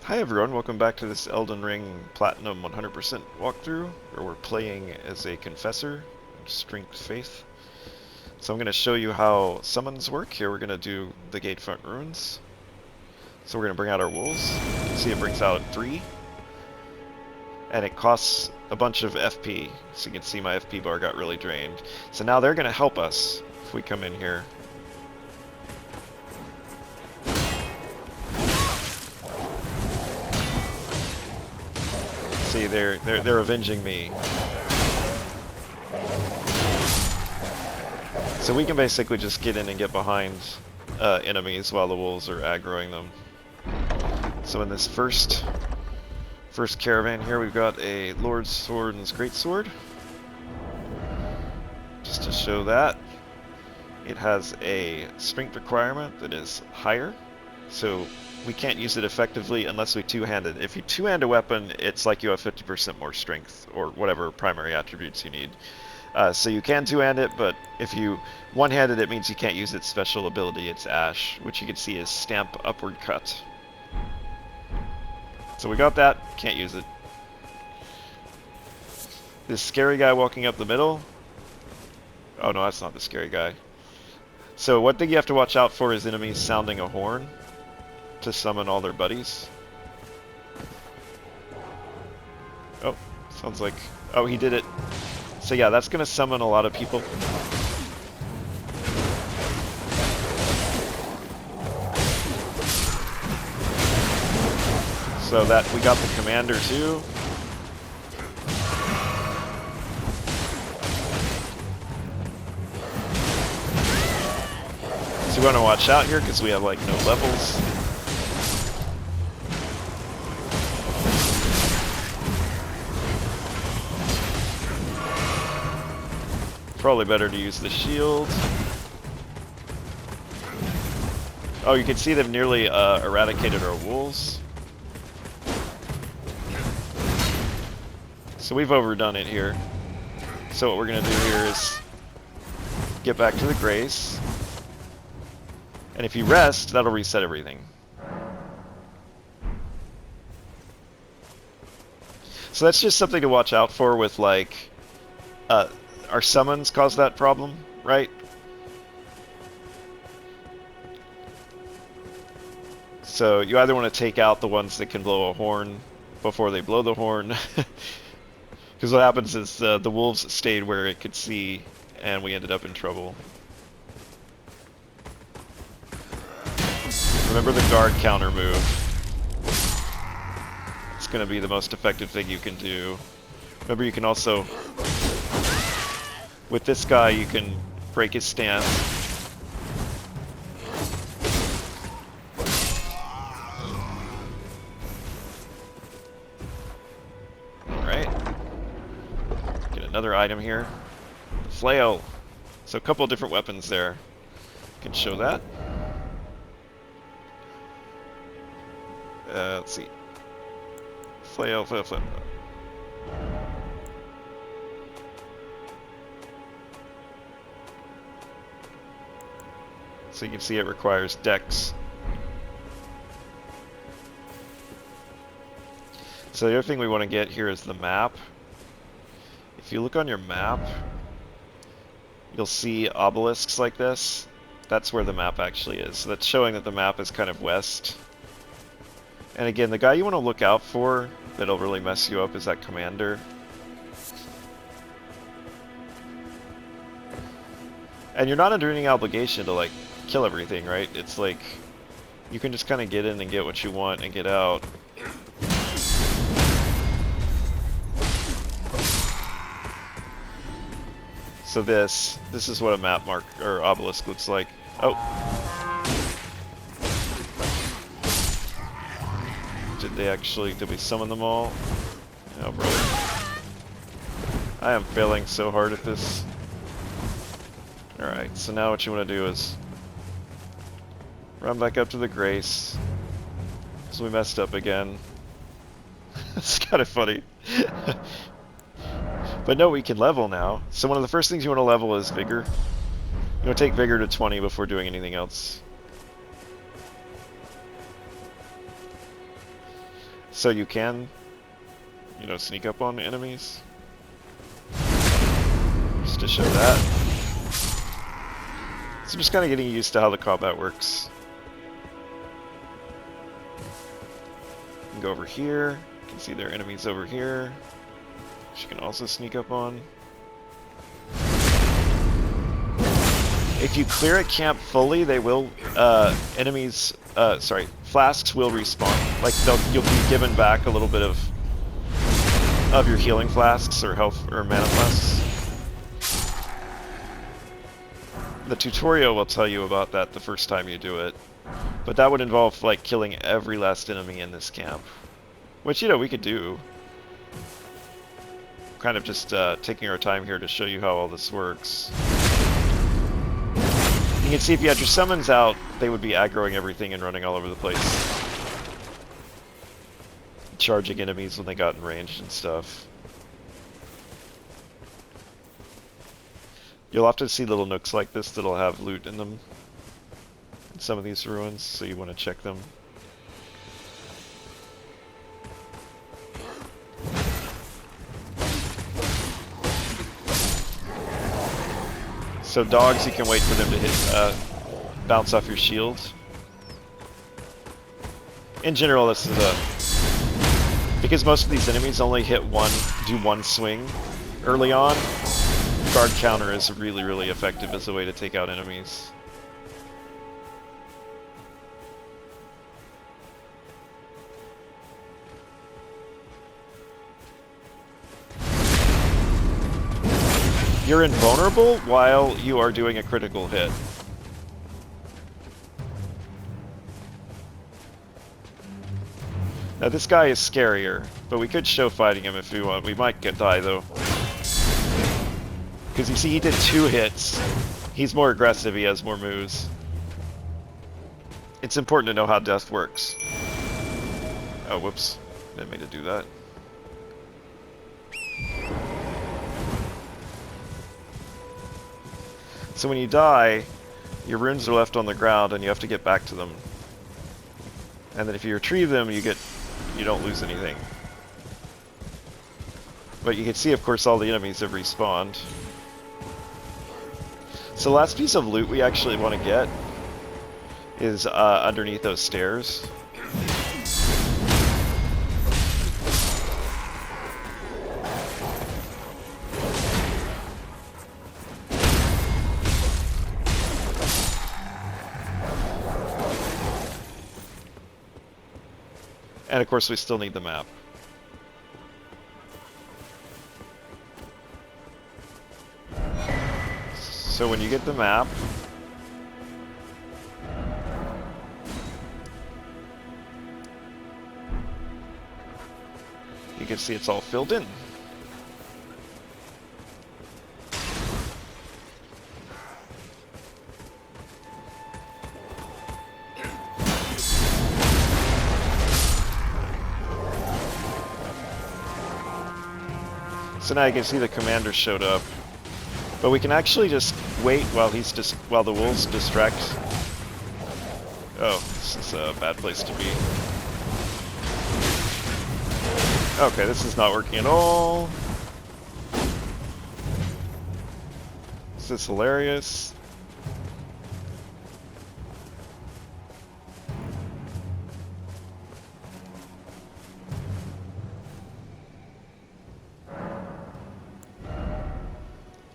Hi everyone, welcome back to this Elden Ring Platinum 100% walkthrough, where we're playing as a Confessor, Strength Faith. So I'm going to show you how summons work. Here we're going to do the Gatefront runes. So we're going to bring out our wolves. You can see it brings out 3. And it costs a bunch of FP. So you can see my FP bar got really drained. So now they're going to help us if we come in here. See, they're avenging me. So we can basically just get in and get behind enemies while the wolves are aggroing them. So in this first caravan here, we've got a Lordsworn's Greatsword. Just to show that, it has a strength requirement that is higher. So we can't use it effectively unless we two-hand it. If you two-hand a weapon, it's like you have 50% more strength, or whatever primary attributes you need. So you can two-hand it, but if you one-handed it means you can't use its special ability, its Ash, which you can see is Stamp Upward Cut. So we got that, can't use it. This scary guy walking up the middle. Oh no, that's not the scary guy. So one thing you have to watch out for is enemies sounding a horn to summon all their buddies. Oh, sounds like... Oh, he did it. So yeah, that's going to summon a lot of people. So that we got the commander too. So we want to watch out here because we have like no levels. Probably better to use the shield. Oh, you can see they've nearly eradicated our wolves. So we've overdone it here. So what we're going to do here is get back to the Grace. And if you rest, that'll reset everything. So that's just something to watch out for with, like, our summons cause that problem, right? So you either want to take out the ones that can blow a horn before they blow the horn. Because what happens is the wolves stayed where it could see, and we ended up in trouble. Remember the guard counter move. It's going to be the most effective thing you can do. Remember, you can also... With this guy, you can break his stance. Alright. Get another item here. Flail. So a couple of different weapons there. Can show that. Let's see. Flail. So you can see it requires Dex. So the other thing we want to get here is the map. If you look on your map, you'll see obelisks like this. That's where the map actually is. So that's showing that the map is kind of west. And again, the guy you want to look out for that'll really mess you up is that commander. And you're not under any obligation to, like, kill everything, right? It's like, you can just kind of get in and get what you want and get out. So this is what a map mark, or obelisk looks like. Oh. Did we summon them all? Oh, brother. I am failing so hard at this. Alright, so now what you want to do is run back up to the Grace. So we messed up again. It's kind of funny. But no, we can level now. So one of the first things you want to level is Vigor. You want to take Vigor to 20 before doing anything else. So you can, you know, sneak up on enemies. Just to show that. So I'm just kind of getting used to how the combat works. You can go over here. You can see there are enemies over here, which you can also sneak up on. If you clear a camp fully, they will, flasks will respawn. Like, you'll be given back a little bit of your healing flasks or health or mana flasks. The tutorial will tell you about that the first time you do it. But that would involve, like, killing every last enemy in this camp. Which, you know, we could do. Kind of just taking our time here to show you how all this works. You can see if you had your summons out, they would be aggroing everything and running all over the place. Charging enemies when they got in range and stuff. You'll often see little nooks like this that'll have loot in them. In some of these ruins, so you want to check them. So dogs, you can wait for them to hit, bounce off your shield. In general, this is because most of these enemies only do one swing early on. Guard counter is really, really effective as a way to take out enemies. You're invulnerable while you are doing a critical hit. Now this guy is scarier, but we could show fighting him if we want. We might die though. Because you see he did 2 hits. He's more aggressive, he has more moves. It's important to know how death works. Oh, whoops. Didn't mean to do that. So when you die, your runes are left on the ground and you have to get back to them. And then if you retrieve them, you don't lose anything. But you can see, of course, all the enemies have respawned. So the last piece of loot we actually want to get is underneath those stairs. And of course we still need the map. So when you get the map, you can see it's all filled in. So now you can see the commander showed up, but we can actually just wait while while the wolves distract. Oh, this is a bad place to be. Okay, this is not working at all. This is hilarious.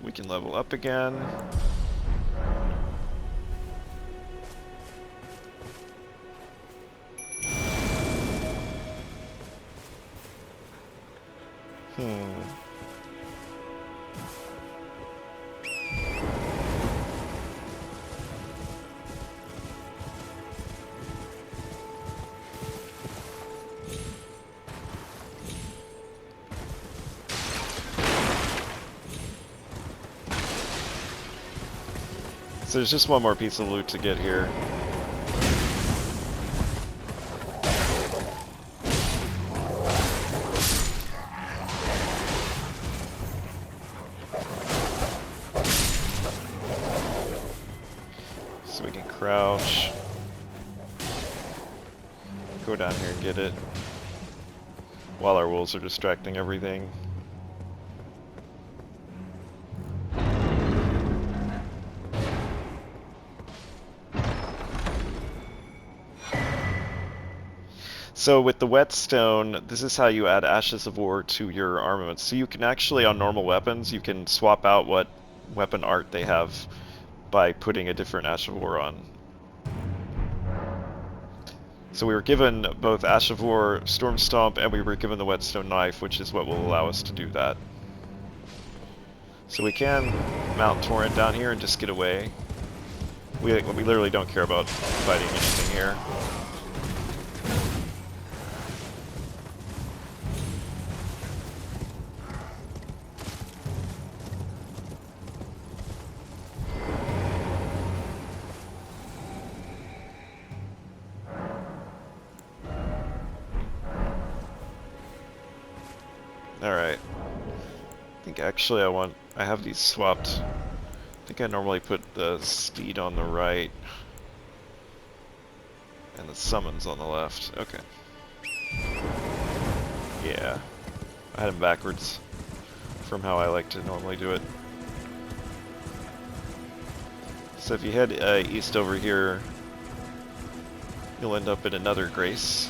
We can level up again. So there's just one more piece of loot to get here. So we can crouch. Go down here and get it. while our wolves are distracting everything. So with the Whetstone, this is how you add Ashes of War to your armaments. So you can actually, on normal weapons, you can swap out what weapon art they have by putting a different Ash of War on. So we were given both Ash of War, Storm Stomp, and we were given the Whetstone Knife, which is what will allow us to do that. So we can mount Torrent down here and just get away. We literally don't care about fighting anything here. Alright. I think actually I have these swapped. I think I normally put the speed on the right and the summons on the left. Okay. Yeah. I had them backwards from how I like to normally do it. So if you head east over here, you'll end up in another Grace.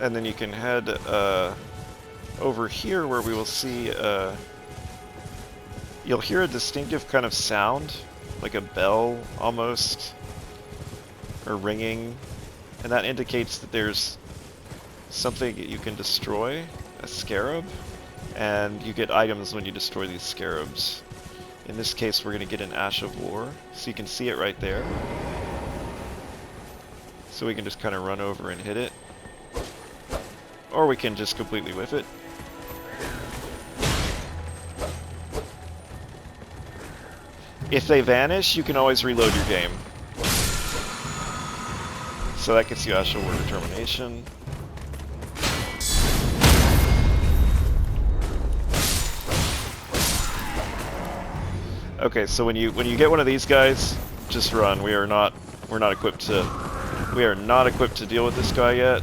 And then you can head over here where we will see, you'll hear a distinctive kind of sound, like a bell almost, or ringing, and that indicates that there's something that you can destroy, a scarab, and you get items when you destroy these scarabs. In this case we're going to get an Ash of War, so you can see it right there. So we can just kind of run over and hit it. Or we can just completely whiff it. If they vanish, you can always reload your game. So that gets you Ash of War Determination. Okay, so when you get one of these guys, just run. We're not equipped to deal with this guy yet.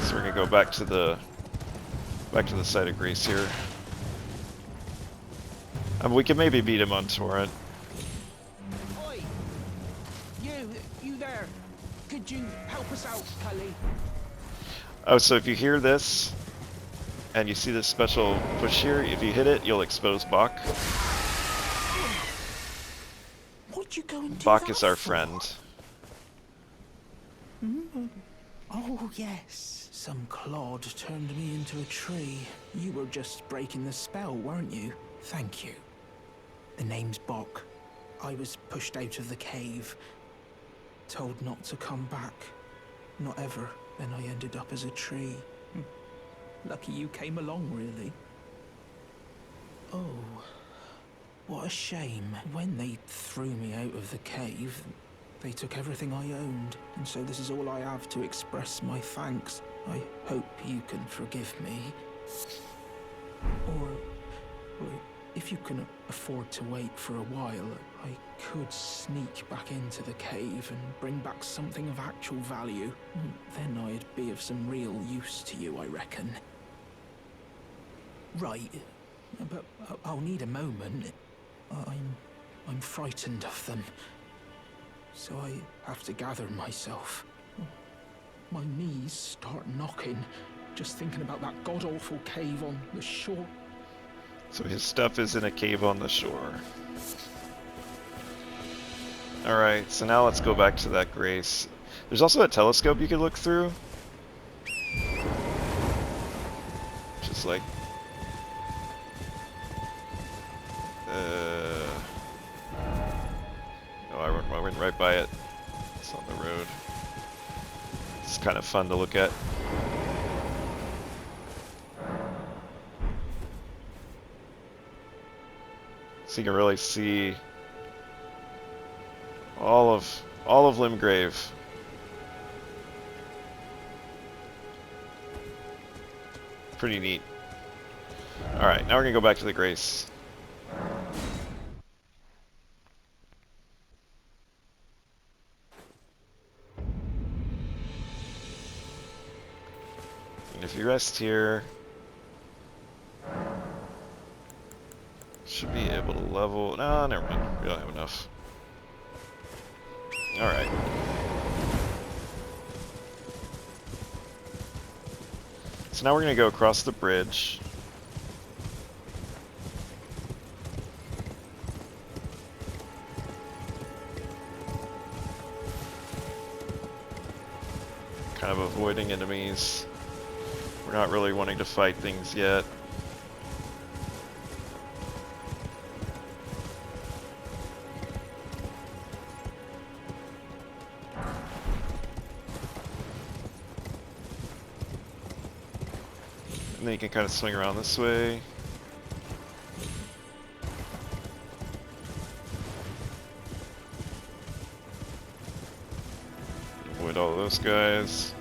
So we're gonna go back to the site of Grace here. We can maybe beat him on Torrent. Oi! You there? Could you help us out, Kale? Oh, so if you hear this and you see this special push here, if you hit it, you'll expose Bach. What'd you go and do Bach that is our for? friend. Oh yes. Some clod turned me into a tree. You were just breaking the spell, weren't you? Thank you. The name's Bach. I was pushed out of the cave. Told not to come back. Not ever. Then I ended up as a tree. Lucky you came along, really. Oh. What a shame. When they threw me out of the cave, they took everything I owned, and so this is all I have to express my thanks. I hope you can forgive me. Or if you can afford to wait for a while, I could sneak back into the cave and bring back something of actual value. Then I'd be of some real use to you, I reckon. Right, but I'll need a moment. I'm frightened of them. So I have to gather myself. My knees start knocking, just thinking about that god-awful cave on the shore. So his stuff is in a cave on the shore. Alright, so now let's go back to that Grace. There's also a telescope you can look through. Just like... Oh, I went right by it. It's on the road. It's kind of fun to look at. So you can really see all of Limgrave. Pretty neat. Alright, now we're gonna go back to the Grace. And if you rest here, should be able to level. No, never mind. We don't have enough. Alright. So now we're going to go across the bridge. Kind of avoiding enemies. We're not really wanting to fight things yet. And then you can kind of swing around this way. Avoid all of those guys.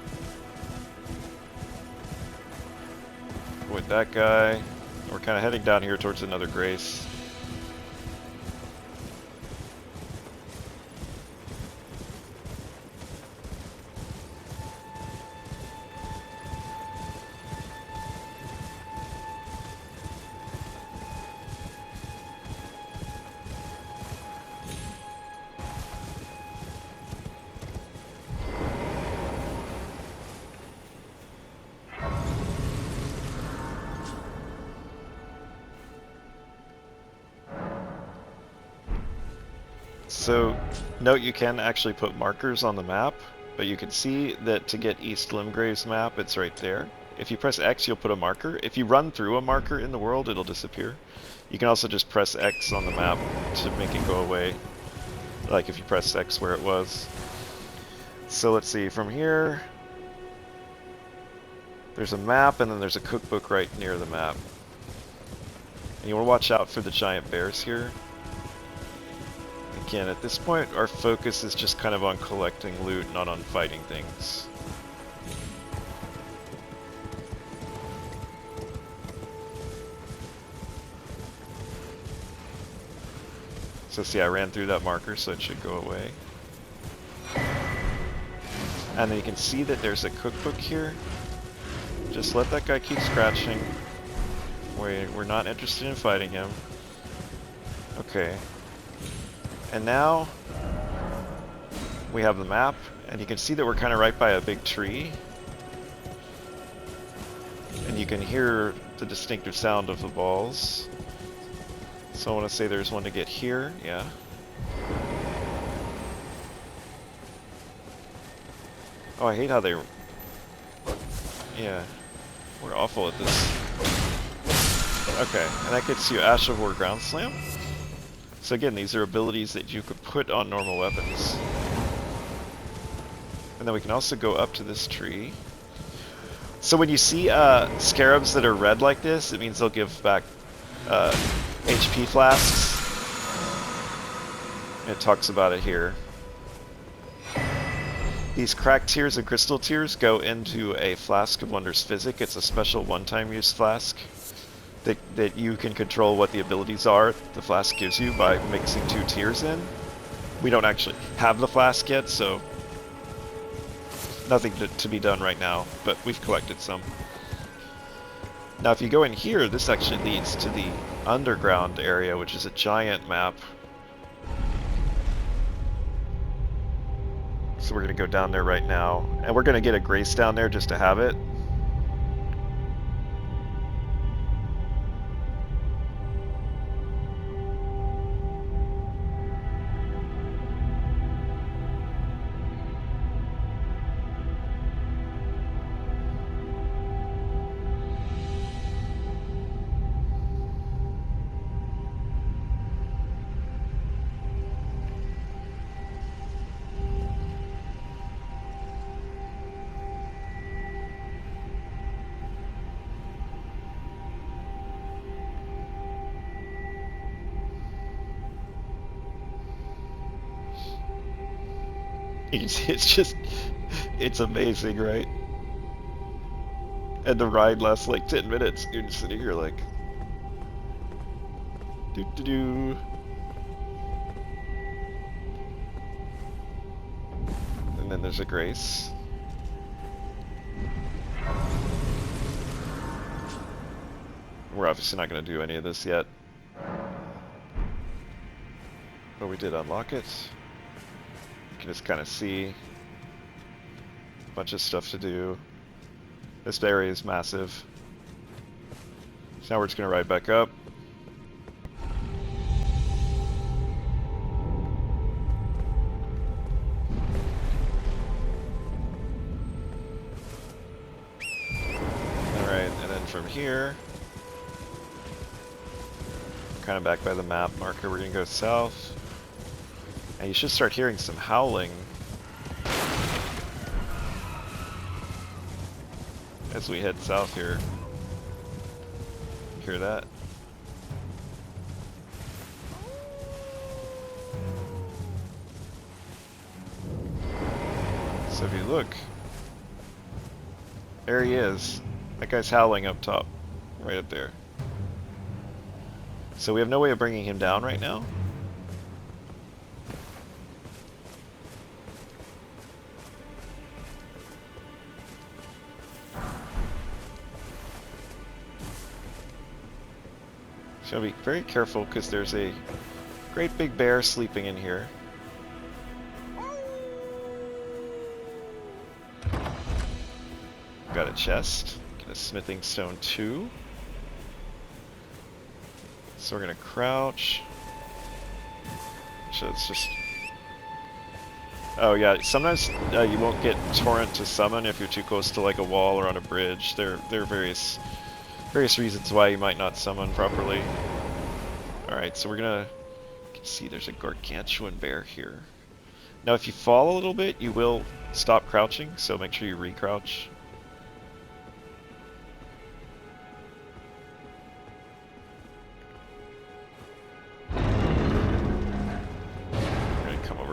Avoid that guy. We're kind of heading down here towards another Grace. So, note you can actually put markers on the map, but you can see that to get East Limgrave's map, it's right there. If you press X, you'll put a marker. If you run through a marker in the world, it'll disappear. You can also just press X on the map to make it go away, like if you press X where it was. So let's see, from here, there's a map, and then there's a cookbook right near the map. And you want to watch out for the giant bears here. Again, at this point, our focus is just kind of on collecting loot, not on fighting things. So see, I ran through that marker, so it should go away. And then you can see that there's a cookbook here. Just let that guy keep scratching. We're not interested in fighting him. Okay. And now we have the map, and you can see that we're kind of right by a big tree. And you can hear the distinctive sound of the balls. So I want to say there's one to get here, yeah. Oh, I hate how they... Yeah, we're awful at this. Okay, and that gets you Ash of War Ground Slam. So again, these are abilities that you could put on normal weapons. And then we can also go up to this tree. So when you see scarabs that are red like this, it means they'll give back HP flasks. It talks about it here. These cracked tears and crystal tears go into a flask of Wondrous Physick. It's a special one-time use flask that you can control what the abilities are the flask gives you by mixing 2 tears in. We don't actually have the flask yet, so nothing to be done right now, but we've collected some. Now if you go in here, this actually leads to the underground area, which is a giant map. So we're going to go down there right now, and we're going to get a Grace down there just to have it. It's just, it's amazing, right? And the ride lasts like 10 minutes. You're just sitting here like, doo doo doo. And then there's a grace. We're obviously not going to do any of this yet. But we did unlock it. You can just kind of see a bunch of stuff to do. This area is massive. So now we're just going to ride back up. Alright, and then from here, kind of back by the map marker, we're going to go south. And you should start hearing some howling as we head south here. Hear that? So if you look, there he is. That guy's howling up top, right up there. So we have no way of bringing him down right now. So be very careful because there's a great big bear sleeping in here. Got a chest. Get a smithing stone 2. So we're gonna crouch. So it's just. Oh yeah, sometimes you won't get torrent to summon if you're too close to like a wall or on a bridge. There are various reasons why you might not summon properly. Alright, so we're gonna. You can see there's a gargantuan bear here. Now if you fall a little bit, you will stop crouching, so make sure you re-crouch.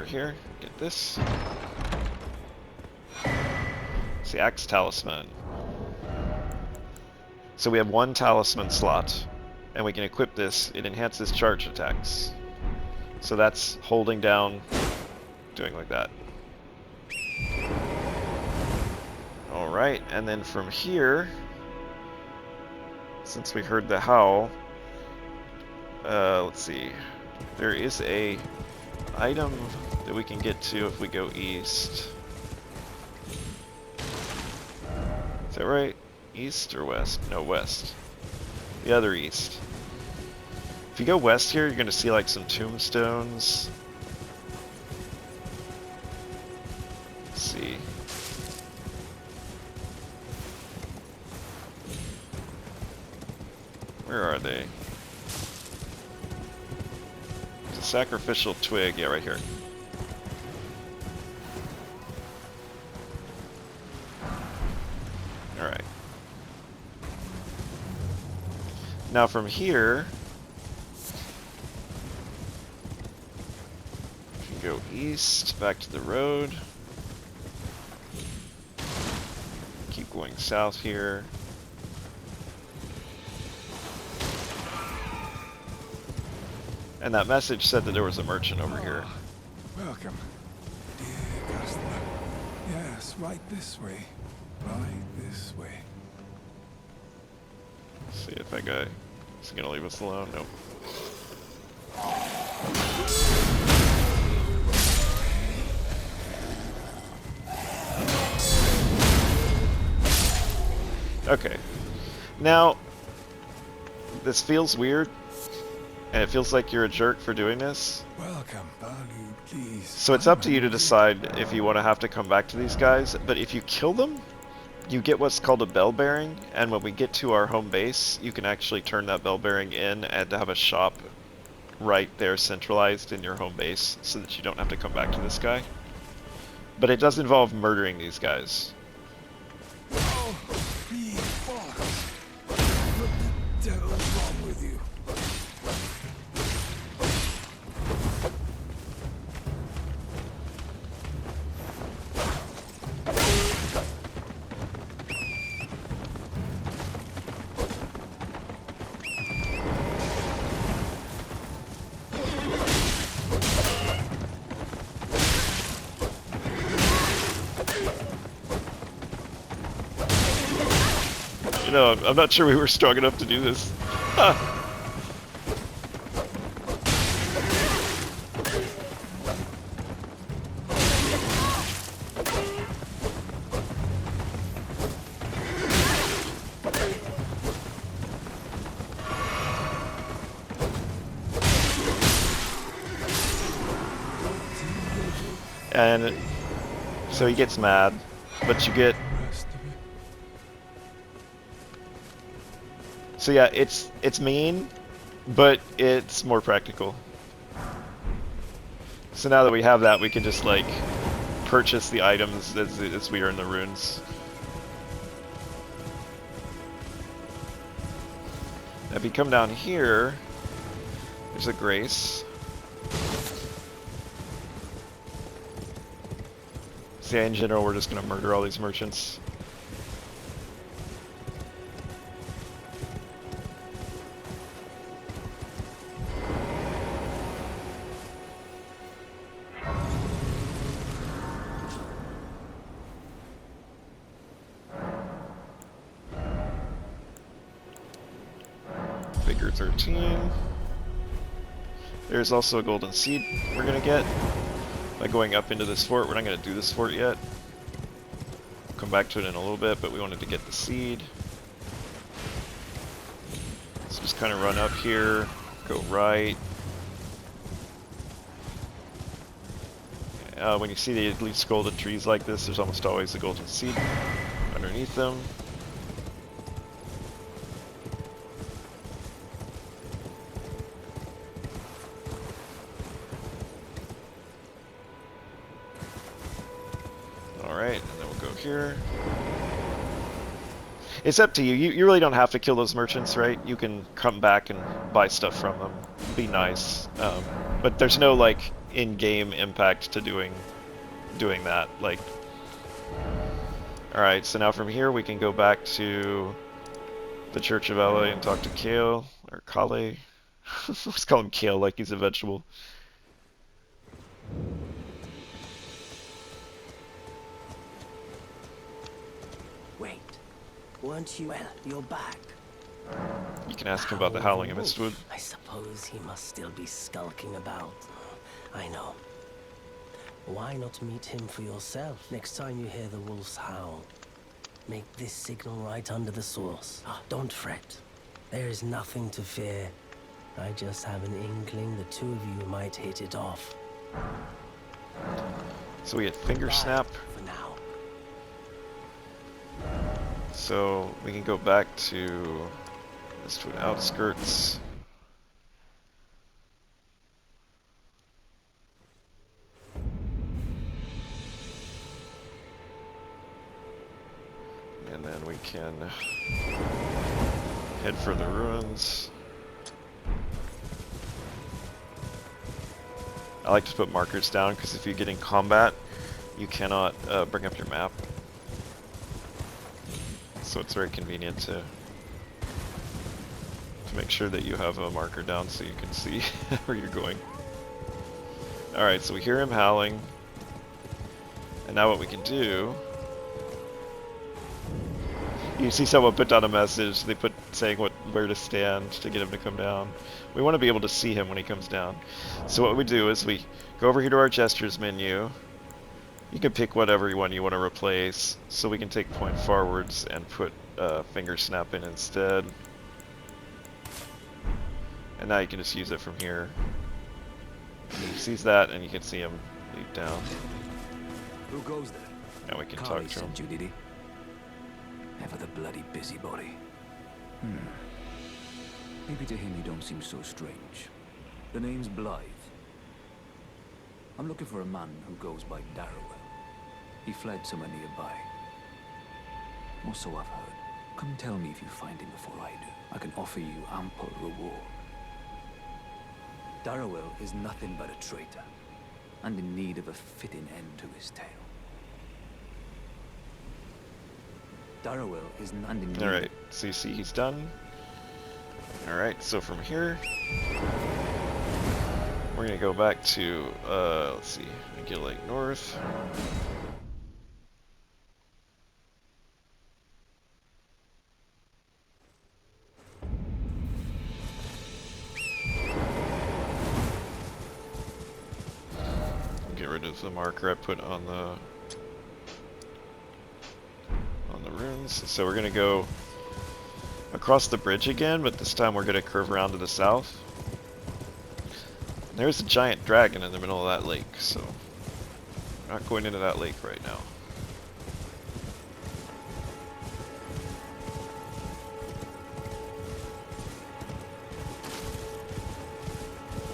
Here, get this. It's the Axe Talisman. So we have one talisman slot, and we can equip this. It enhances charge attacks. So that's holding down, doing like that. Alright, and then from here, since we heard the howl, let's see. There is a item that we can get to if we go east. Is that right? East or west? No, west. The other east. If you go west here, you're going to see like some tombstones. Let's see. Where are they? It's a sacrificial twig. Yeah, right here. Alright. Now from here, we can go east, back to the road. Keep going south here. And that message said that there was a merchant over here. Welcome, dear customer. Yes, right this way. Right this way. Let's see if that guy is gonna leave us alone. Nope. Okay. Now, this feels weird, and it feels like you're a jerk for doing this. Welcome, Balu, please. So it's up to you to decide if you want to have to come back to these guys, but if you kill them, you get what's called a bell bearing, and when we get to our home base, you can actually turn that bell bearing in and have a shop right there centralized in your home base so that you don't have to come back to this guy. But it does involve murdering these guys. Oh, you boss. What the devil's wrong with you? know, I'm not sure we were strong enough to do this. And so he gets mad, but you get... So yeah, it's mean, but it's more practical. So now that we have that, we can just like purchase the items as we earn the runes. If you come down here, there's a grace. So yeah, in general, we're just gonna murder all these merchants. Figure 13. There's also a golden seed we're gonna get by going up into this fort. We're not gonna do this fort yet. We'll come back to it in a little bit, but we wanted to get the seed. So just kind of run up here, go right. When you see the leaves golden trees like this, there's almost always a golden seed underneath them. Alright, and then we'll go here. It's up to you. You really don't have to kill those merchants, right? You can come back and buy stuff from them. Be nice. But there's no, like, in-game impact to doing that. Like, alright, so now from here we can go back to the Church of Ela and talk to Kale, or Kale. Let's call him Kale like he's a vegetable. Wait, weren't you? Well, you're back. You can ask him about the Howling of Mistwood. I suppose he must still be skulking about. I know. Why not meet him for yourself next time you hear the wolves howl? Make this signal right under the source. Don't fret. There is nothing to fear. I just have an inkling the two of you might hit it off. So we get Finger Snap. For now. So we can go back to Mistwood Outskirts. And then we can head for the ruins. I like to put markers down because if you get in combat, you cannot bring up your map. So it's very convenient to make sure that you have a marker down so you can see where you're going. Alright, so we hear him howling. And now what we can do... You see someone put down a message, they put saying where to stand to get him to come down. We want to be able to see him when he comes down. So what we do is we go over here to our gestures menu. You can pick whatever one you want to replace. So we can take point forwards and put finger snap in instead. And now you can just use it from here. And he sees that and you can see him leap down. Who goes there? And we can talk to him. You, did he? Ever the bloody busybody. Maybe to him you don't seem so strange. The name's Blaidd. I'm looking for a man who goes by Darriwil. He fled somewhere nearby. Or so I've heard. Come tell me if you find him before I do. I can offer you ample reward. Darriwil is nothing but a traitor, and in need of a fitting end to his tale. Darriwil is none in need. Alright, so you see he's done. Alright, so from here, we're gonna go back to, let's see, Agheel Lake North. of the marker I put on the runes. So we're gonna go across the bridge again, but this time we're gonna curve around to the south. There's a giant dragon in the middle of that lake, so we're not going into that lake right now.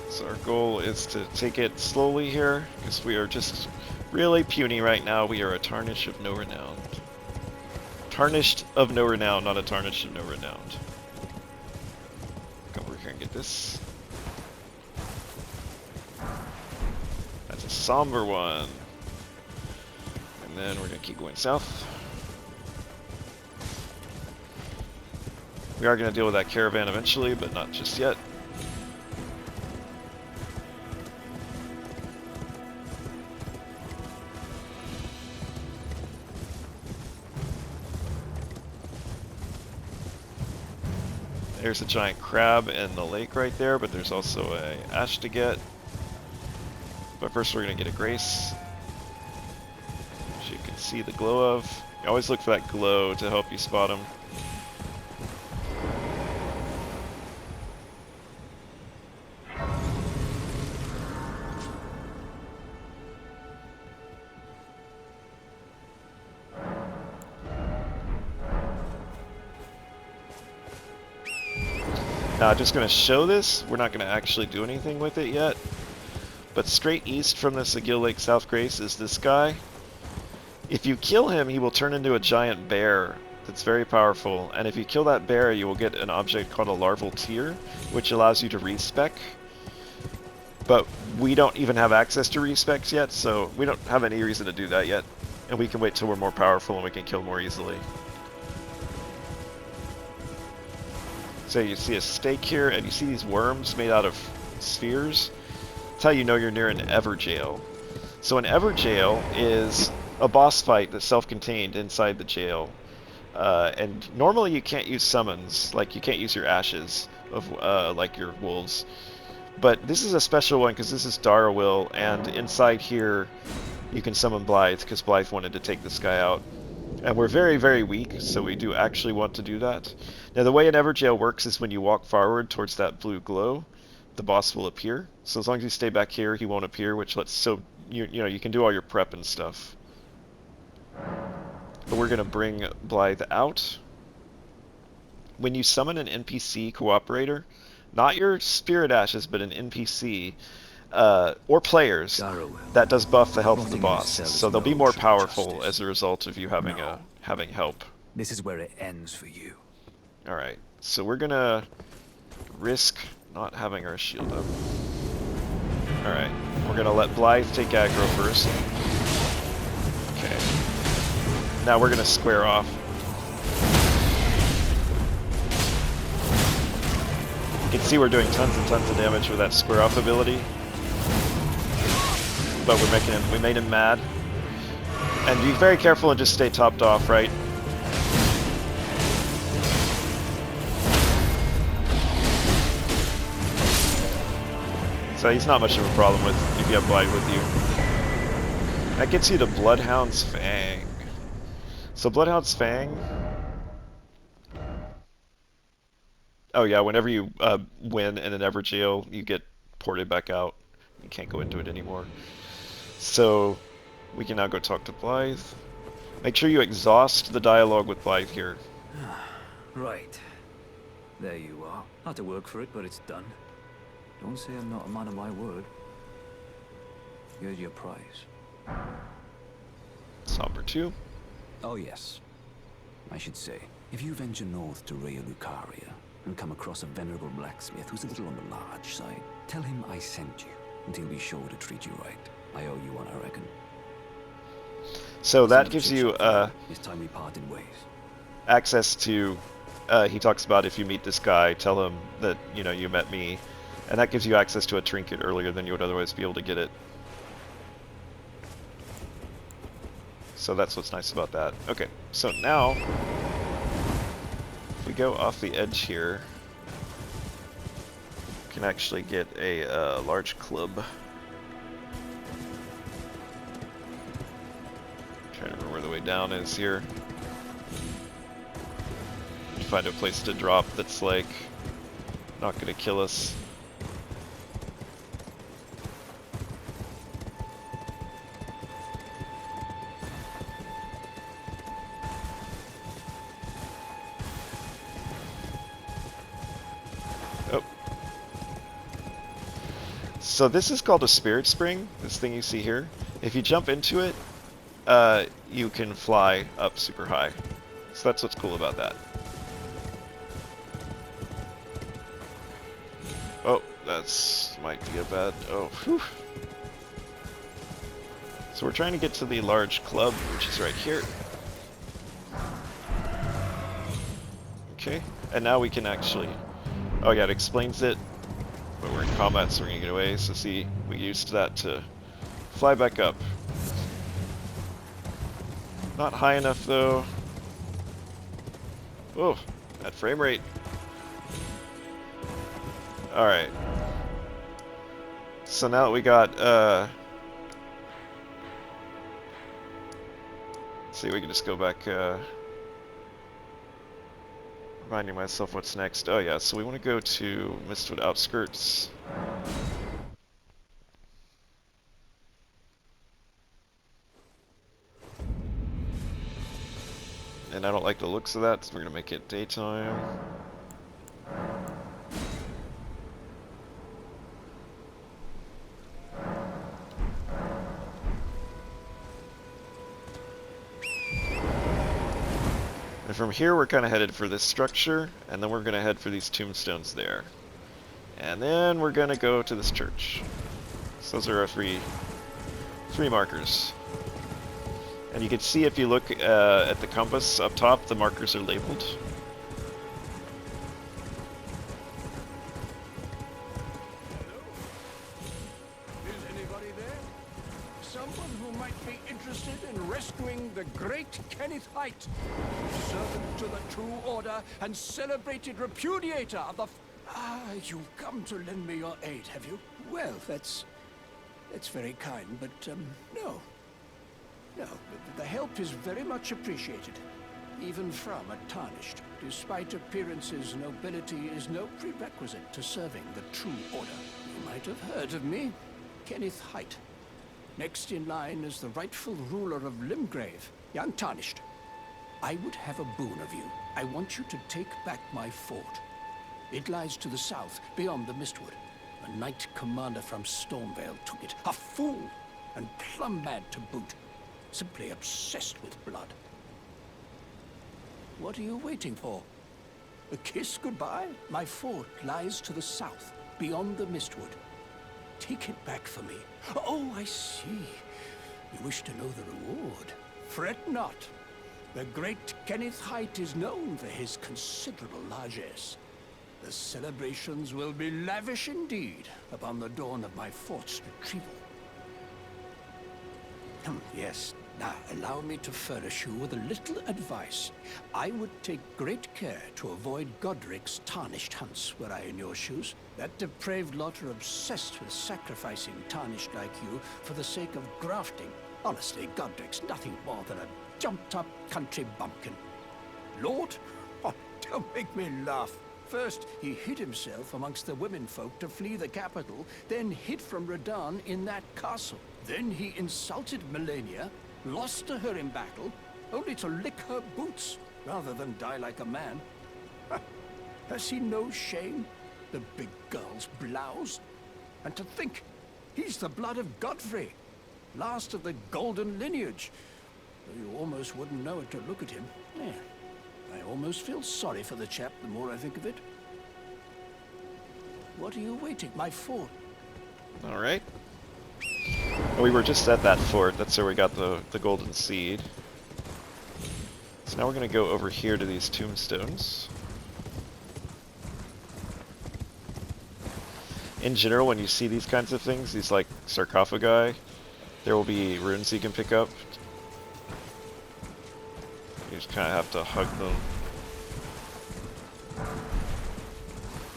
So our goal is to take it slowly here, because we are just really puny right now. We are a tarnish of no renown. Tarnished of no renown, not a tarnish of no renown. Come over here and get this. That's a somber one. And then we're going to keep going south. We are going to deal with that caravan eventually, but not just yet. There's a giant crab in the lake right there, but there's also a ash to get. But first we're going to get a grace, which you can see the glow of. You always look for that glow to help you spot them. Now, I'm just going to show this. We're not going to actually do anything with it yet. But straight east from this Agheel Lake South Grace is this guy. If you kill him, he will turn into a giant bear that's very powerful. And if you kill that bear, you will get an object called a larval tear, which allows you to respec. But we don't even have access to respecs yet, so we don't have any reason to do that yet. And we can wait till we're more powerful and we can kill more easily. So you see a stake here, and you see these worms made out of spheres. That's how you know you're near an Everjail. So an Everjail is a boss fight that's self-contained inside the jail. And normally you can't use summons, like you can't use your ashes of like your wolves. But this is a special one because this is Darriwil, and inside here you can summon Blaidd because Blaidd wanted to take this guy out. And we're very, very weak, so we do actually want to do that. Now the way an Everjail works is when you walk forward towards that blue glow, the boss will appear. So as long as you stay back here, he won't appear, which lets you know you can do all your prep and stuff. But we're gonna bring Blaidd out. When you summon an NPC cooperator, not your spirit ashes, but an NPC, or players, that does buff the health of the boss. So they'll be more powerful as a result of you having having help. This is where it ends for you. Alright, so we're gonna risk not having our shield up. Alright, we're gonna let Blaidd take aggro first. Okay. Now we're gonna square off. You can see we're doing tons and tons of damage with that square off ability. But we made him mad. And be very careful and just stay topped off, right? So he's not much of a problem with if you have Blaidd with you. That gets you to Bloodhound's Fang. So Bloodhound's Fang... Oh yeah, whenever you win in an Everjail, you get ported back out. You can't go into it anymore. So we can now go talk to Blaidd. Make sure you exhaust the dialogue with Blaidd here. Right. There you are. Had to work for it, but it's done. Don't say I'm not a man of my word. Here's your prize. Somber 2. Oh yes. I should say, if you venture north to Raya Lucaria and come across a venerable blacksmith who's a little on the large side, tell him I sent you, and he'll be sure to treat you right. I owe you one, I reckon. So that gives you it's time we parted ways. access to, he talks about if you meet this guy, tell him that, you know, you met me. And that gives you access to a trinket earlier than you would otherwise be able to get it. So that's what's nice about that. Okay, so now, if we go off the edge here, we can actually get a large club. way down is here. Find a place to drop that's like not gonna kill us. Oh. So this is called a spirit spring, this thing you see here. If you jump into it, you can fly up super high. So that's what's cool about that. Oh, that's might be a bad. Oh, whew. So we're trying to get to the large club, which is right here. Okay, and now we can actually. Oh yeah, it explains it. But we're in combat, so we're gonna get away. So see, we used that to fly back up. Not high enough though. Oh, that frame rate. Alright. So now that we got, let's see, we can just go back, reminding myself what's next. Oh yeah, so we want to go to Mistwood Outskirts. And I don't like the looks of that, so we're going to make it daytime. And from here we're kind of headed for this structure, and then we're going to head for these tombstones there. And then we're going to go to this church. So those are our three markers. And you can see if you look at the compass up top, the markers are labeled. Is anybody there? Someone who might be interested in rescuing the great Kenneth Haight, servant to the True Order and celebrated repudiator of the... you've come to lend me your aid, have you? Well, that's very kind, but, no. No, the help is very much appreciated, even from a tarnished. Despite appearances, nobility is no prerequisite to serving the True Order. You might have heard of me, Kenneth Haight. Next in line is the rightful ruler of Limgrave, young Tarnished. I would have a boon of you. I want you to take back my fort. It lies to the south, beyond the Mistwood. A knight commander from Stormvale took it. A fool, and plumb mad to boot. Simply obsessed with blood. What are you waiting for? A kiss goodbye? My fort lies to the south, beyond the Mistwood. Take it back for me. Oh, I see. You wish to know the reward. Fret not. The great Kenneth Haight is known for his considerable largesse. The celebrations will be lavish indeed upon the dawn of my fort's retrieval. Yes. Now, allow me to furnish you with a little advice. I would take great care to avoid Godric's tarnished hunts were I in your shoes. That depraved lot are obsessed with sacrificing tarnished like you for the sake of grafting. Honestly, Godric's nothing more than a jumped-up country bumpkin. Lord? Oh, don't make me laugh. First, he hid himself amongst the womenfolk to flee the capital, then hid from Radahn in that castle. Then he insulted Melania, lost to her in battle, only to lick her boots, rather than die like a man. Has he no shame, the big girl's blouse? And to think, he's the blood of Godfrey, last of the golden lineage. Though you almost wouldn't know it to look at him. Yeah, I almost feel sorry for the chap the more I think of it. What are you waiting? My fort. All right. We were just at that fort. That's where we got the golden seed. So now we're going to go over here to these tombstones. In general, when you see these kinds of things, these like sarcophagi, there will be runes you can pick up. You just kind of have to hug them.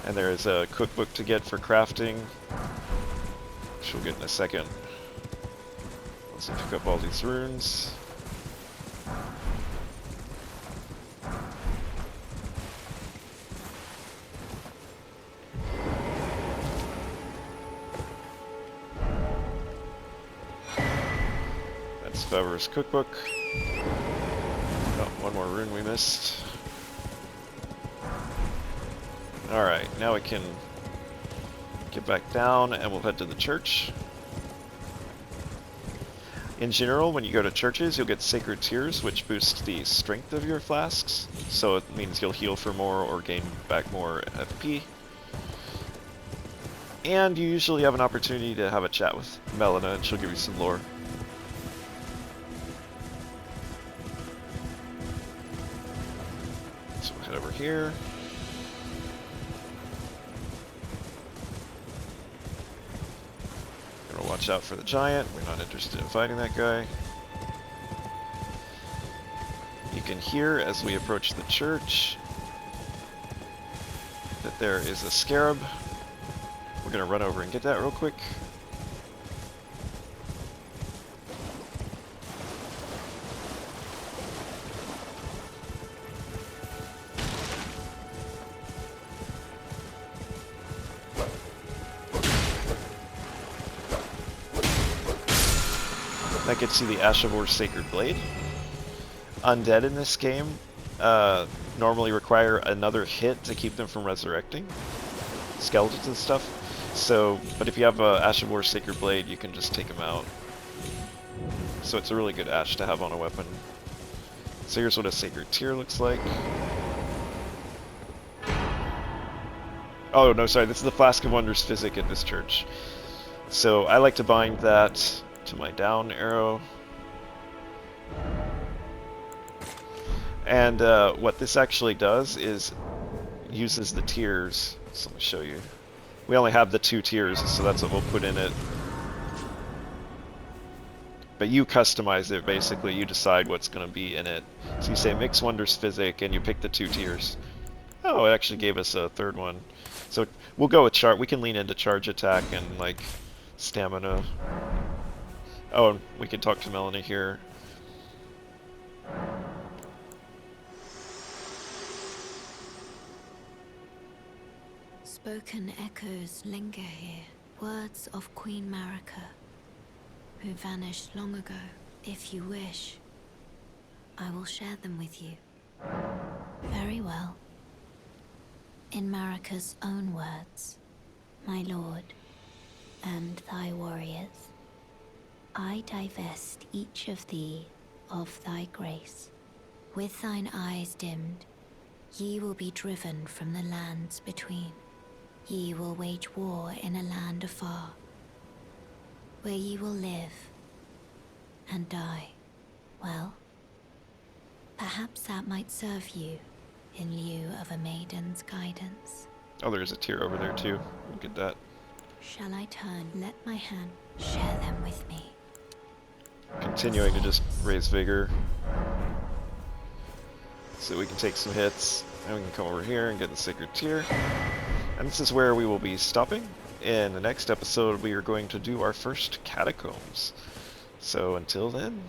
And there is a cookbook to get for crafting, which we'll get in a second. Let's pick up all these runes. Fevor's Cookbook. Oh, one more rune we missed. Alright, now we can get back down and we'll head to the church. In general, when you go to churches, you'll get Sacred Tears, which boosts the strength of your flasks. So it means you'll heal for more or gain back more FP. And you usually have an opportunity to have a chat with Melina, and she'll give you some lore. So we'll head over here. Gonna watch out for the giant. We're not interested in fighting that guy. You can hear as we approach the church that there is a scarab. We're gonna run over and get that real quick. That gets you the Ash of War's Sacred Blade. Undead in this game normally require another hit to keep them from resurrecting. Skeletons and stuff. So, but if you have a Ash of War's Sacred Blade, you can just take them out. So it's a really good Ash to have on a weapon. So here's what a Sacred Tear looks like. Oh, no, sorry, this is the Flask of Wondrous Physick at this church. So I like to bind that to my down arrow. And what this actually does is uses the tears. So let me show you. We only have the 2 tiers, so that's what we'll put in it. But you customize it, basically. You decide what's going to be in it. So you say mix Wondrous Physick, and you pick the 2 tiers. Oh, it actually gave us a 3rd one. So we'll go with charge. We can lean into charge attack and, like, stamina. Oh, and we can talk to Melanie here. Spoken echoes linger here, words of Queen Marika, who vanished long ago. If you wish, I will share them with you. Very well. In Marika's own words, my lord, and thy warriors, I divest each of thee of thy grace. With thine eyes dimmed, ye will be driven from the lands between. Ye will wage war in a land afar, where ye will live and die. Well, perhaps that might serve you in lieu of a maiden's guidance. Oh, there's a tier over there too. We'll get that. Shall I turn? Let my hand share them with me. Continuing to just raise vigor. So we can take some hits, and we can come over here and get the Sacred Tear. And this is where we will be stopping. In the next episode, we are going to do our first catacombs. So until then,